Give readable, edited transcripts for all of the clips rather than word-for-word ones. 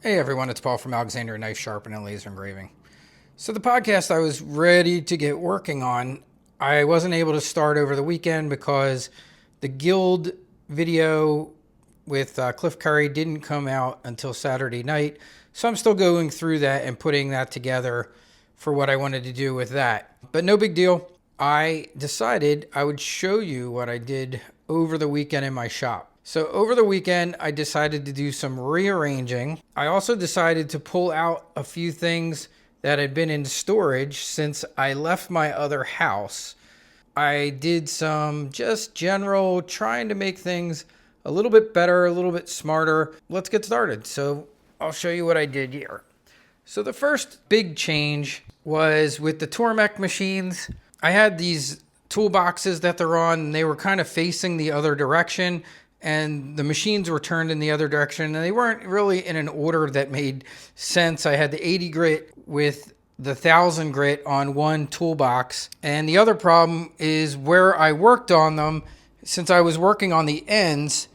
Hey everyone, it's Paul from Alexander Knife Sharpening and Laser Engraving. So the podcast I was ready to get working on, I wasn't able to start over the weekend because the Guild video with Cliff Curry didn't come out until Saturday night. So I'm still going through that and putting that together for what I wanted to do with that. But no big deal. I decided I would show you what I did over the weekend in my shop. So over the weekend, I decided to do some rearranging. I also decided to pull out a few things that had been in storage since I left my other house. I did some just general trying to make things a little bit better, a little bit smarter. Let's get started. So I'll show you what I did here. So the first big change was with the Tormek machines. I had these toolboxes that they're on, and they were kind of facing the other direction, and the machines were turned in the other direction, and they weren't really in an order that made sense. I had the 80 grit with the 1000 grit on one toolbox, and the other problem is where I worked on them. Since I was working on the ends,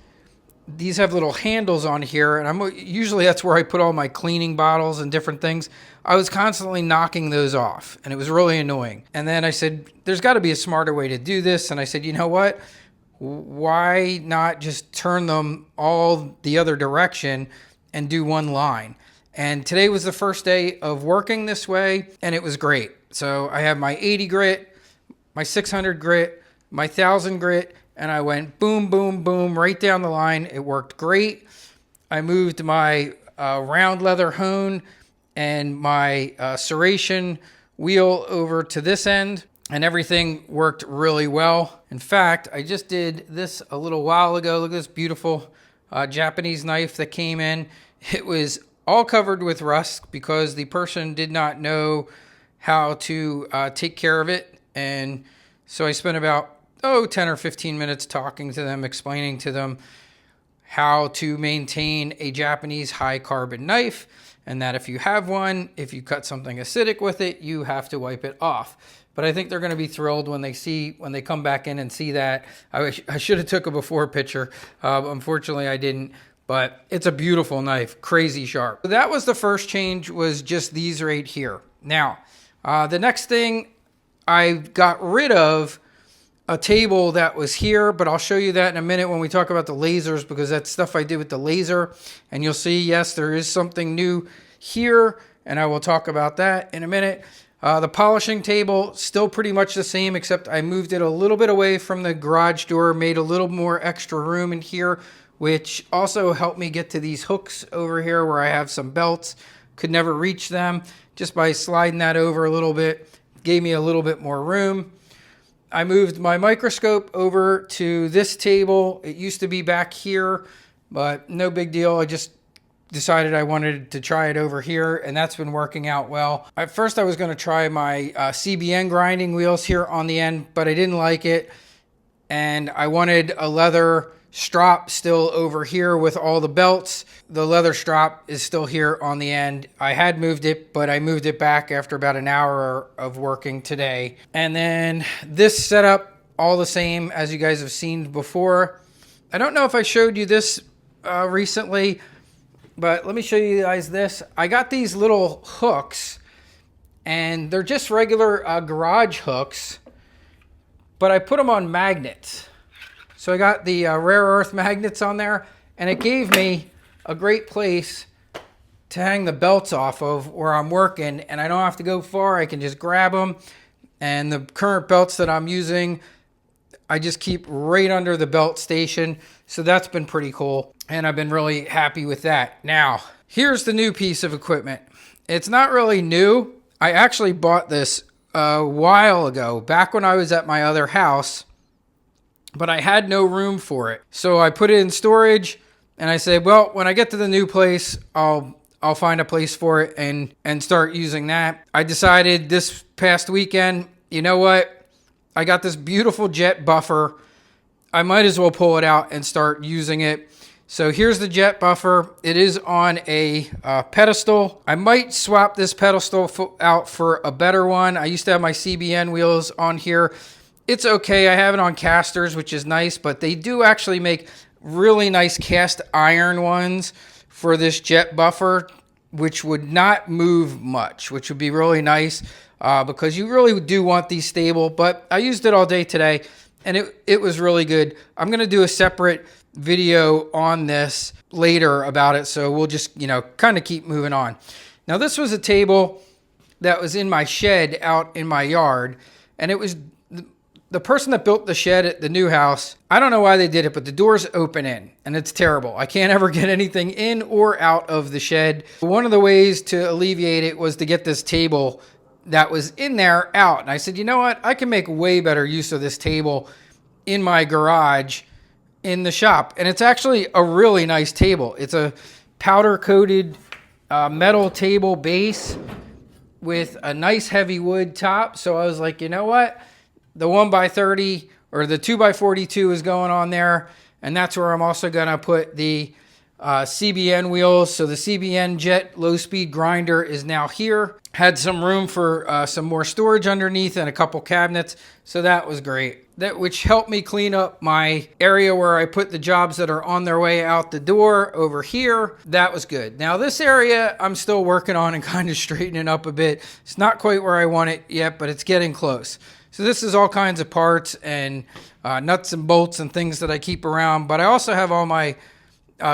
these have little handles on here, and usually that's where I put all my cleaning bottles and different things. I was constantly knocking those off, and it was really annoying. And then I said, there's got to be a smarter way to do this. And I said, you know what? Why not just turn them all the other direction and do one line? And today was the first day of working this way, and it was great. So I have my 80 grit, my 600 grit, my 1000 grit, and I went boom, boom, boom, right down the line. It worked great. I moved my round leather hone and my serration wheel over to this end, and everything worked really well. In fact, I just did this a little while ago. Look at this beautiful Japanese knife that came in. It was all covered with rust because the person did not know how to take care of it. And so I spent about 10 or 15 minutes talking to them, explaining to them how to maintain a Japanese high carbon knife, and that if you have one, if you cut something acidic with it, you have to wipe it off. But I think they're going to be thrilled when they come back in and see that. I should have took a before picture. Unfortunately, I didn't. But it's a beautiful knife, crazy sharp. So that was the first change, was just these right here. Now, the next thing, I got rid of a table that was here, but I'll show you that in a minute when we talk about the lasers, because that's stuff I did with the laser. And you'll see, yes, there is something new here, and I will talk about that in a minute. The polishing table, still pretty much the same, except I moved it a little bit away from the garage door, made a little more extra room in here, which also helped me get to these hooks over here where I have some belts. Could never reach them. Just by sliding that over a little bit, gave me a little bit more room. I moved my microscope over to this table. It used to be back here, but no big deal. I just decided I wanted to try it over here, and that's been working out well. At first I was going to try my CBN grinding wheels here on the end, but I didn't like it, and I wanted a leather strap still over here with all the belts. The leather strap is still here on the end. I had moved it, but I moved it back after about an hour of working today. And then this setup, all the same as you guys have seen before. I don't know if I showed you this recently, but let me show you guys this. I got these little hooks, and they're just regular garage hooks, but I put them on magnets. So I got the rare earth magnets on there, and it gave me a great place to hang the belts off of where I'm working, and I don't have to go far. I can just grab them, and the current belts that I'm using, I just keep right under the belt station. So that's been pretty cool, and I've been really happy with that. Now, here's the new piece of equipment. It's not really new. I actually bought this a while ago, back when I was at my other house, but I had no room for it. So I put it in storage, and I said, well, when I get to the new place, I'll find a place for it and start using that. I decided this past weekend, you know what? I got this beautiful jet buffer. I might as well pull it out and start using it. So here's the jet buffer. It is on a pedestal. I might swap this pedestal out for a better one. I used to have my CBN wheels on here. It's okay. I have it on casters, which is nice, but they do actually make really nice cast iron ones for this jet buffer. which would not move much, which would be really nice because you really do want these stable. But I used it all day today, and it was really good. I'm going to do a separate video on this later about it, so we'll just, kind of keep moving on. Now, this was a table that was in my shed out in my yard, and it was the person that built the shed at the new house. I don't know why they did it, but the doors open in, and it's terrible. I can't ever get anything in or out of the shed. One of the ways to alleviate it was to get this table that was in there out. And I said, you know what? I can make way better use of this table in my garage in the shop. And it's actually a really nice table. It's a powder coated metal table base with a nice heavy wood top. So I was like, you know what? The 1x30 or the 2x42 is going on there. And that's where I'm also going to put the CBN wheels. So the CBN jet low speed grinder is now here. Had some room for some more storage underneath and a couple cabinets. So that was great. Which helped me clean up my area where I put the jobs that are on their way out the door over here. That was good. Now this area I'm still working on and kind of straightening up a bit. It's not quite where I want it yet, but it's getting close. So this is all kinds of parts and nuts and bolts and things that I keep around. But I also have all my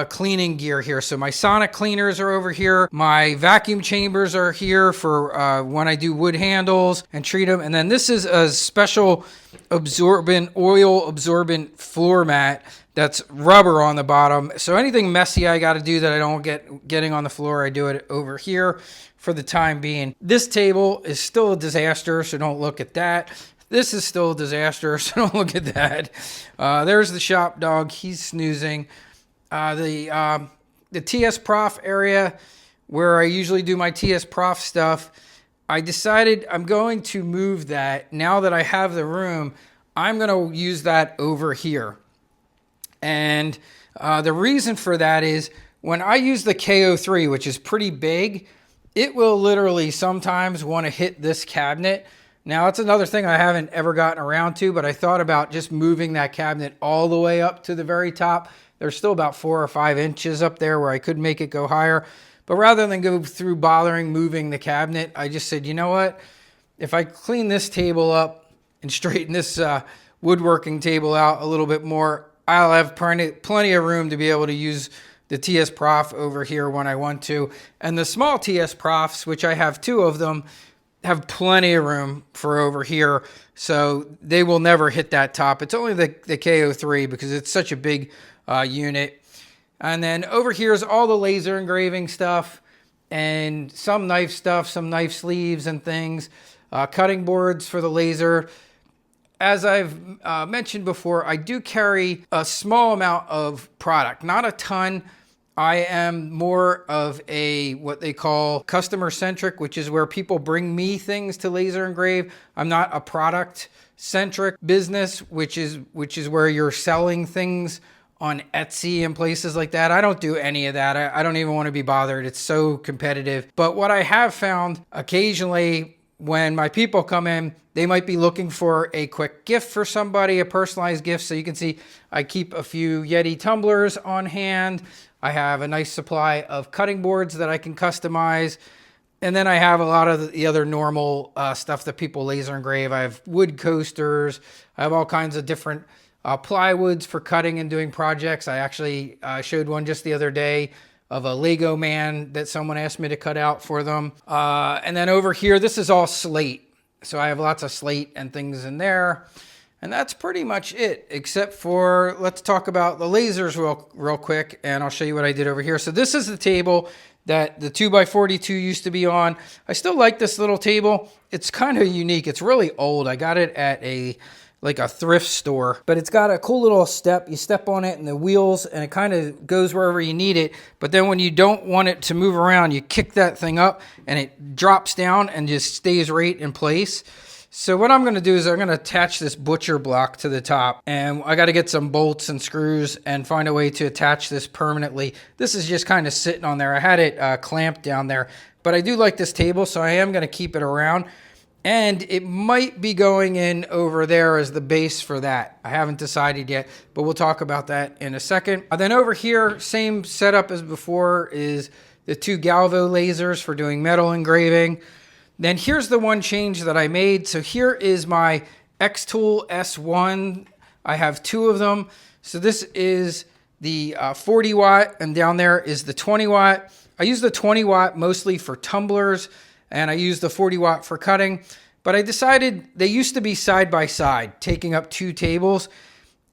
cleaning gear here. So my sonic cleaners are over here. My vacuum chambers are here for when I do wood handles and treat them. And then this is a special oil absorbent floor mat that's rubber on the bottom. So anything messy I got to do that I don't getting on the floor, I do it over here for the time being. This table is still a disaster, so don't look at that. This is still a disaster, so don't look at that. There's the shop dog. He's snoozing. The TS Prof area where I usually do my TS Prof stuff, I decided I'm going to move that. Now that I have the room, I'm going to use that over here. And the reason for that is when I use the KO3, which is pretty big, it will literally sometimes want to hit this cabinet. Now, it's another thing I haven't ever gotten around to, but I thought about just moving that cabinet all the way up to the very top. There's still about 4 or 5 inches up there where I could make it go higher. But rather than go through bothering moving the cabinet, I just said, you know what? If I clean this table up and straighten this woodworking table out a little bit more, I'll have plenty of room to be able to use the TS Prof over here when I want to. And the small TS Profs, which I have 2 of them, have plenty of room for over here. So they will never hit that top. It's only the KO3 because it's such a big unit. And then over here is all the laser engraving stuff and some knife stuff, some knife sleeves and things, cutting boards for the laser. As I've mentioned before, I do carry a small amount of product, not a ton. I am more of a what they call customer centric, which is where people bring me things to laser engrave. I'm not a product centric business, which is where you're selling things on Etsy and places like that. I don't do any of that. I don't even want to be bothered. It's so competitive. But what I have found occasionally when my people come in, they might be looking for a quick gift for somebody, a personalized gift. So you can see I keep a few Yeti tumblers on hand. I have a nice supply of cutting boards that I can customize. And then I have a lot of the other normal stuff that people laser engrave. I have wood coasters. I have all kinds of different plywoods for cutting and doing projects. I actually showed one just the other day of a Lego man that someone asked me to cut out for them. And then over here, this is all slate. So I have lots of slate and things in there. And that's pretty much it, except for, let's talk about the lasers real quick, and I'll show you what I did over here. So this is the table that the 2x42 used to be on. I still like this little table. It's kind of unique. It's really old. I got it at a thrift store, but it's got a cool little step. You step on it and the wheels, and it kind of goes wherever you need it. But then when you don't want it to move around, you kick that thing up and it drops down and just stays right in place. So what I'm going to do is I'm going to attach this butcher block to the top, and I got to get some bolts and screws and find a way to attach this permanently. This is just kind of sitting on there. I had it clamped down there, but I do like this table, so I am going to keep it around. And it might be going in over there as the base for that. I haven't decided yet, but we'll talk about that in a second. Then over here, same setup as before, is the 2 Galvo lasers for doing metal engraving. Then here's the one change that I made. So here is my X-Tool S1. I have 2 of them. So this is the 40 watt, and down there is the 20 watt. I use the 20 watt mostly for tumblers, and I use the 40 watt for cutting. But I decided they used to be side by side, taking up 2 tables,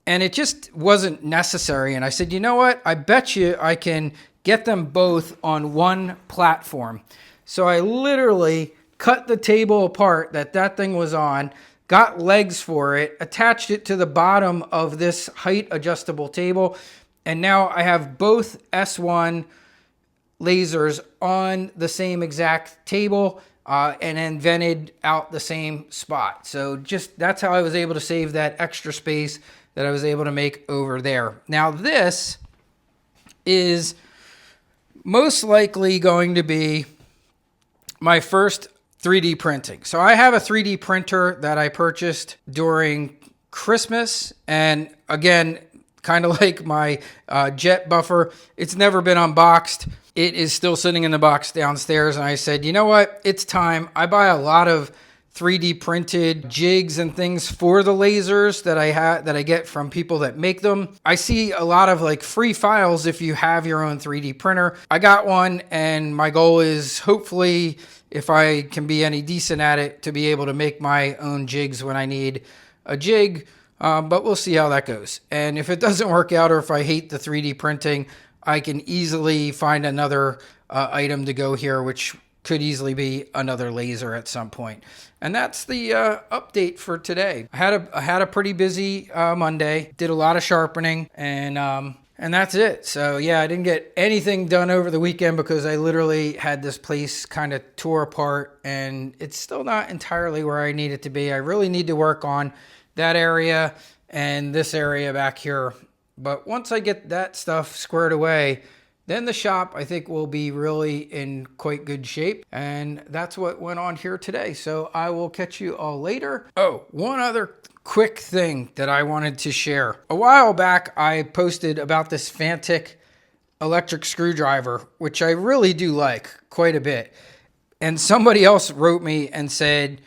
and it just wasn't necessary. And I said, you know what? I bet you I can get them both on one platform. So I literally cut the table apart that thing was on, got legs for it, attached it to the bottom of this height adjustable table, and now I have both S1 lasers on the same exact table and then vented out the same spot. So just that's how I was able to save that extra space that I was able to make over there. Now this is most likely going to be my first 3D printing. So I have a 3D printer that I purchased during Christmas, and again, kind of like my jet buffer, it's never been unboxed. It is still sitting in the box downstairs, and I said, you know what, it's time. I buy a lot of 3D printed jigs and things for the lasers that I get from people that make them. I see a lot of like free files if you have your own 3D printer. I got one, and my goal is hopefully, if I can be any decent at it, to be able to make my own jigs when I need a jig. But we'll see how that goes. And if it doesn't work out, or if I hate the 3D printing, I can easily find another item to go here, which could easily be another laser at some point. And that's the update for today. I had a pretty busy Monday. Did a lot of sharpening, and that's it. So yeah, I didn't get anything done over the weekend because I literally had this place kind of tore apart, and it's still not entirely where I need it to be. I really need to work on that area and this area back here. But once I get that stuff squared away, then the shop, I think, will be really in quite good shape. And that's what went on here today. So I will catch you all later. Oh, one other quick thing that I wanted to share. A while back, I posted about this Fantic electric screwdriver, which I really do like quite a bit. And somebody else wrote me and said,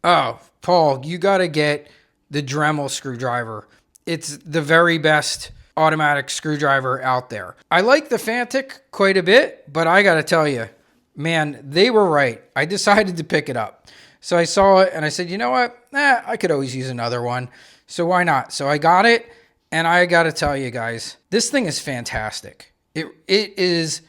oh, Paul, you got to get the Dremel screwdriver. It's the very best automatic screwdriver out there. I like the Fantic quite a bit, but I got to tell you, man, they were right. I decided to pick it up. So I saw it and I said, you know what? I could always use another one. So why not? So I got it, and I got to tell you guys, this thing is fantastic. It's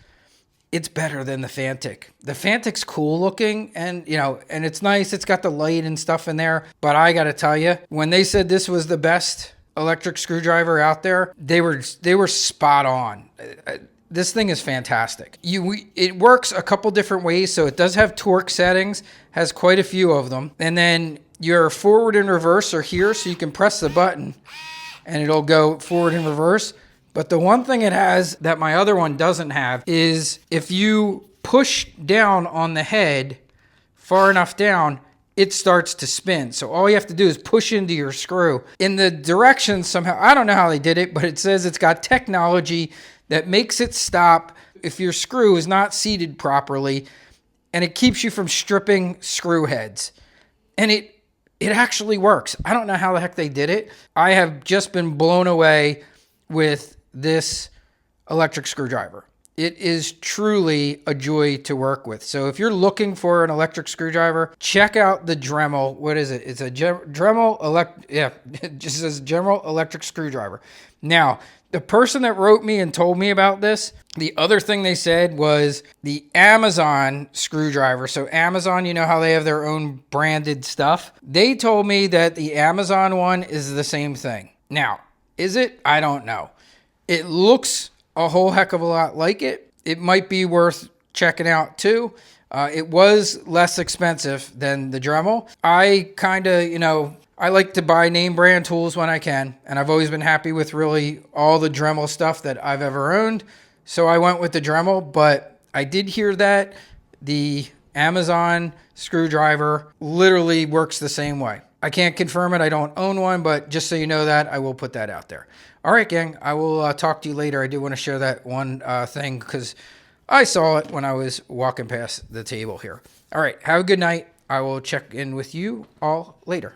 better than the Fantic. The Fantic's cool looking, and and it's nice. It's got the light and stuff in there. But I got to tell you, when they said this was the best electric screwdriver out there, they were spot on. This thing is fantastic. It works a couple different ways. So it does have torque settings, has quite a few of them. And then your forward and reverse are here, so you can press the button and it'll go forward and reverse. But the one thing it has that my other one doesn't have is if you push down on the head far enough down, it starts to spin. So all you have to do is push into your screw. In the directions somehow, I don't know how they did it, but it says it's got technology that makes it stop if your screw is not seated properly, and it keeps you from stripping screw heads. And it actually works. I don't know how the heck they did it. I have just been blown away with this electric screwdriver. It is truly a joy to work with. So if you're looking for an electric screwdriver, check out the Dremel. What is it? It's a Dremel it just says Dremel electric screwdriver. Now, the person that wrote me and told me about this, the other thing they said was the Amazon screwdriver. So Amazon, you know how they have their own branded stuff? They told me that the Amazon one is the same thing. Now, is it? I don't know. It looks a whole heck of a lot like it. It might be worth checking out too. It was less expensive than the Dremel. I kind of, I like to buy name brand tools when I can, and I've always been happy with really all the Dremel stuff that I've ever owned. So I went with the Dremel, but I did hear that the Amazon screwdriver literally works the same way. I can't confirm it. I don't own one, but just so you know that, I will put that out there. All right, gang, I will talk to you later. I do want to share that one thing because I saw it when I was walking past the table here. All right, have a good night. I will check in with you all later.